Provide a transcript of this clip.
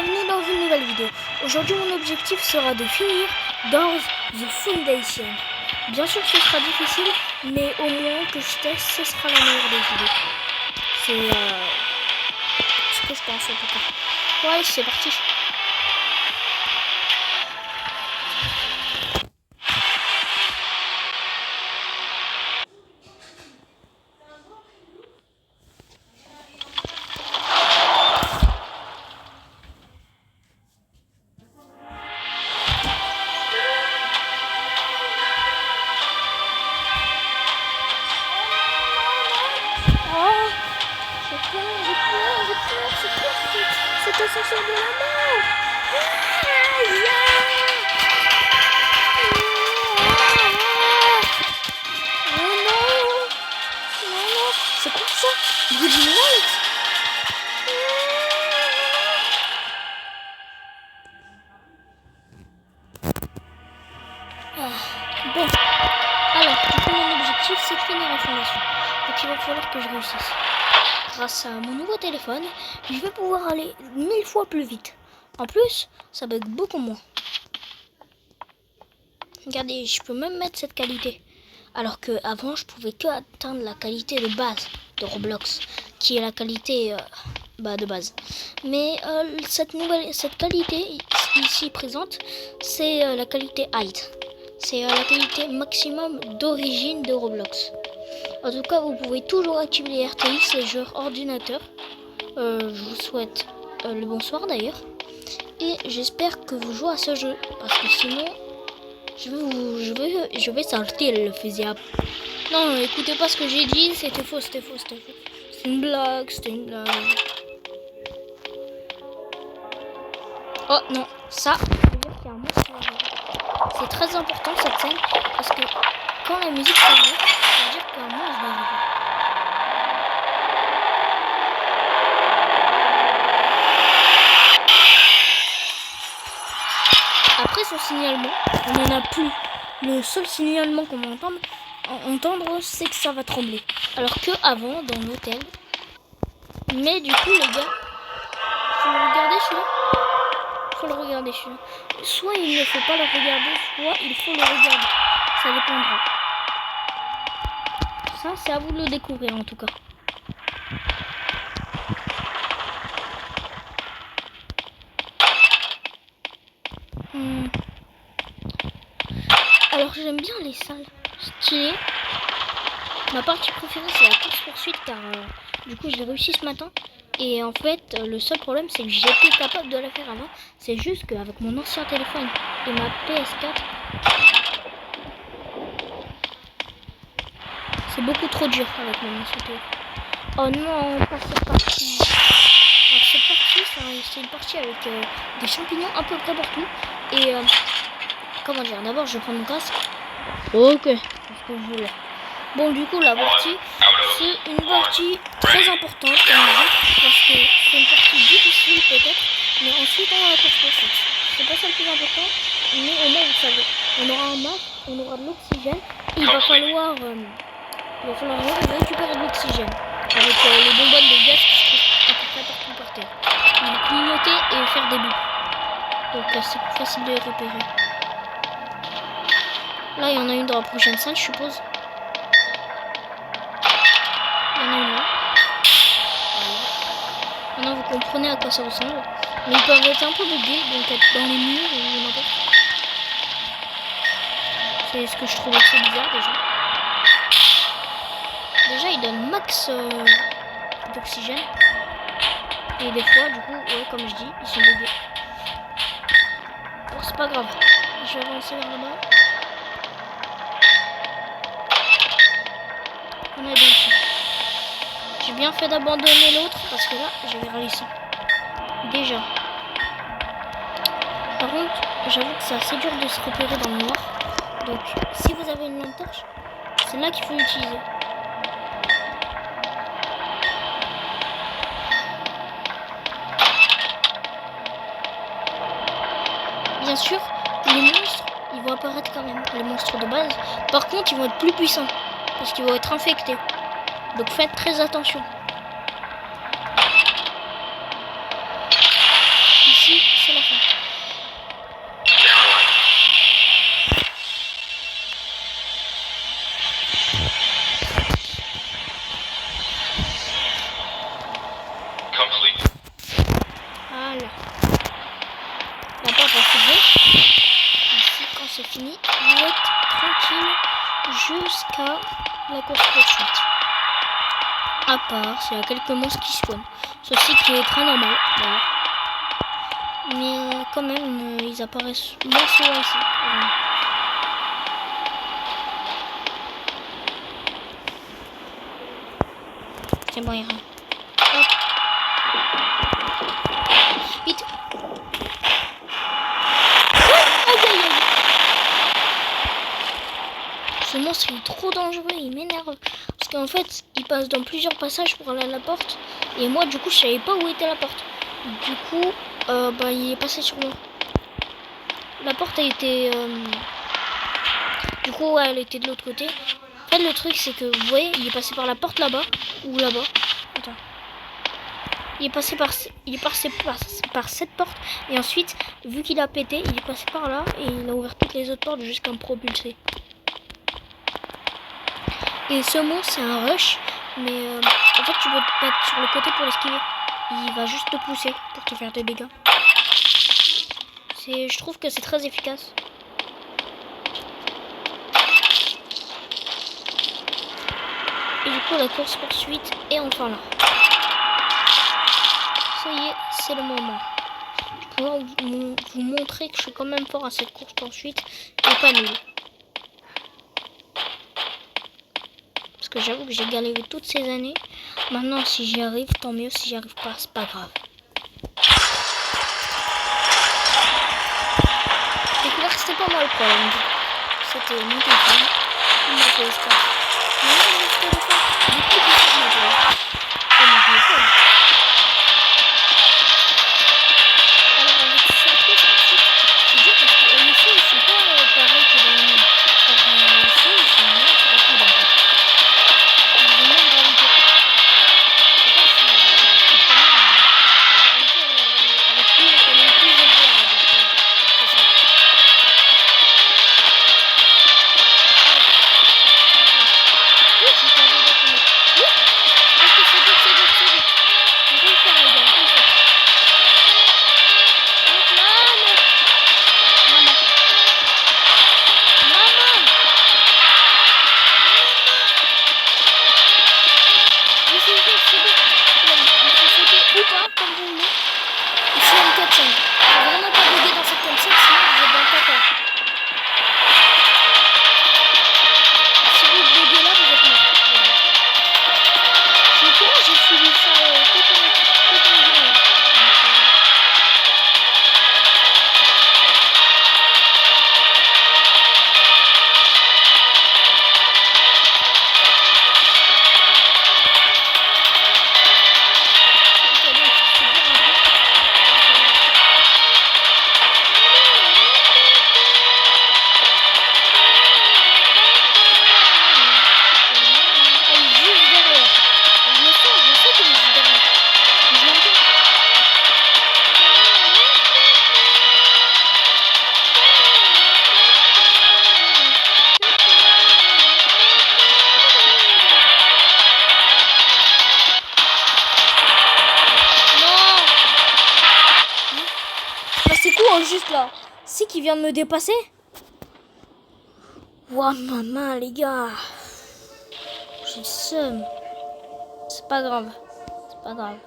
Bienvenue dans une nouvelle vidéo. Aujourd'hui mon objectif sera de finir Doors The Foundation. Bien sûr ce sera difficile, mais au moins que je teste, ce sera la meilleure des vidéos. C'est ce que je pense en tout cas. Ouais, c'est parti. C'est ascenseur de la mort. Oh non. C'est quoi ça? Good night. Bon, alors du coup mon objectif c'est de finir la fondation. Donc il va falloir que je réussisse. Grâce à mon nouveau téléphone, je vais pouvoir aller 1000 fois plus vite. En plus, ça bug beaucoup moins. Regardez, je peux même mettre cette qualité. Alors que avant, je pouvais que atteindre la qualité de base de Roblox, qui est la qualité de base. Mais cette qualité ici présente, c'est la qualité height. C'est la qualité maximum d'origine de Roblox. En tout cas, vous pouvez toujours activer les RTX, les jeux ordinateurs. Je vous souhaite le bonsoir d'ailleurs. Et j'espère que vous jouez à ce jeu. Parce que sinon, je vais sortir le fusil à... Non, écoutez pas ce que j'ai dit. C'était faux. C'est une blague, Oh non, ça veut dire qu'il y a un monstre. C'est très important cette scène. Parce que quand la musique s'arrête, ça veut dire qu'un monstre va arriver. Après son signalement, on n'en a plus. Le seul signalement qu'on va entendre, c'est que ça va trembler. Alors que avant, dans l'hôtel. Mais du coup, les gars, faut le regarder celui-là. Soit il ne faut pas le regarder, soit il faut le regarder. Ça dépendra. Ça, c'est à vous de le découvrir en tout cas. Alors j'aime bien les salles stylées. Ma partie préférée c'est la course poursuite car du coup je l'ai réussi ce matin. Et en fait le seul problème c'est que j'étais capable de la faire avant. C'est juste qu'avec mon ancien téléphone et ma PS4, c'est beaucoup trop dur avec mon ancien téléphone. Oh non, pas cette partie. Alors cette partie c'est une partie avec des champignons à peu près partout. Et comment dire, d'abord je vais prendre mon casque. Ok, c'est ce que je voulais. Bon, du coup, la partie, c'est une partie très importante parce que c'est une partie difficile peut-être, mais ensuite on a la course poursuite. C'est pas ça le plus important, mais au moins vous savez, on aura un masque, on aura de l'oxygène, et il va falloir récupérer de l'oxygène avec les bonbonnes de gaz qui se trouvent à peu près partout par terre. Les clignoter et faire des bouts. Donc c'est plus facile de les repérer. Là, il y en a une dans la prochaine salle, je suppose. Il y en a une là. Maintenant, vous comprenez à quoi ça ressemble. Mais ils peuvent être un peu buggés, donc être dans les murs ou n'importe. C'est ce que je trouve assez bizarre déjà. Déjà, ils donnent max d'oxygène. Et des fois, du coup, ouais, comme je dis, ils sont buggés. Bon, c'est pas grave. Je vais avancer vers là-bas. On a ici. J'ai bien fait d'abandonner l'autre parce que là j'avais réussi. Déjà. Par contre, j'avoue que c'est assez dur de se repérer dans le noir. Donc si vous avez une lampe torche, c'est là qu'il faut l'utiliser. Bien sûr, les monstres, ils vont apparaître quand même. Les monstres de base. Par contre, ils vont être plus puissants. Parce qu'ils vont être infectés. Donc faites très attention. Ici, La porte va s'ouvrir. Ici, quand c'est fini, vous êtes tranquille jusqu'à la course poursuite. À part s'il y a quelques monstres qui spawnent. Ceci qui est très normal d'ailleurs. Mais quand même, ils apparaissent moins souvent ici. C'est bon, il y a rien. Hop. Vite. Aïe, aïe, aïe. Ce monstre il est trop dangereux, il m'énerve. Parce qu'en fait, il passe dans plusieurs passages pour aller à la porte. Et moi, du coup, je savais pas où était la porte. Du coup, il est passé sur moi. La porte a été... Du coup, ouais, elle était de l'autre côté. En fait, le truc, c'est que, vous voyez, il est passé par la porte là-bas. Ou là-bas. Attends. Il est passé par cette porte. Et ensuite, vu qu'il a pété, il est passé par là. Et il a ouvert toutes les autres portes jusqu'à me propulser. Et ce monstre, c'est un rush. Mais en fait, tu peux te mettre sur le côté pour l'esquiver. Il va juste te pousser pour te faire des dégâts. Je trouve que c'est très efficace. Et du coup, la course poursuite est enfin là. Ça y est, c'est le moment. Je peux vous montrer que je suis quand même fort à cette course poursuite et pas nul. Parce que j'avoue que j'ai galéré toutes ces années. Maintenant, si j'y arrive, tant mieux. Si j'y arrive pas, c'est pas grave. Découvert que c'était pas moi le problème. C'était mon téléphone. Mon téléphone. Juste là, c'est qui vient de me dépasser. Ouah, maman, les gars, j'ai le seum. C'est pas grave, c'est pas grave.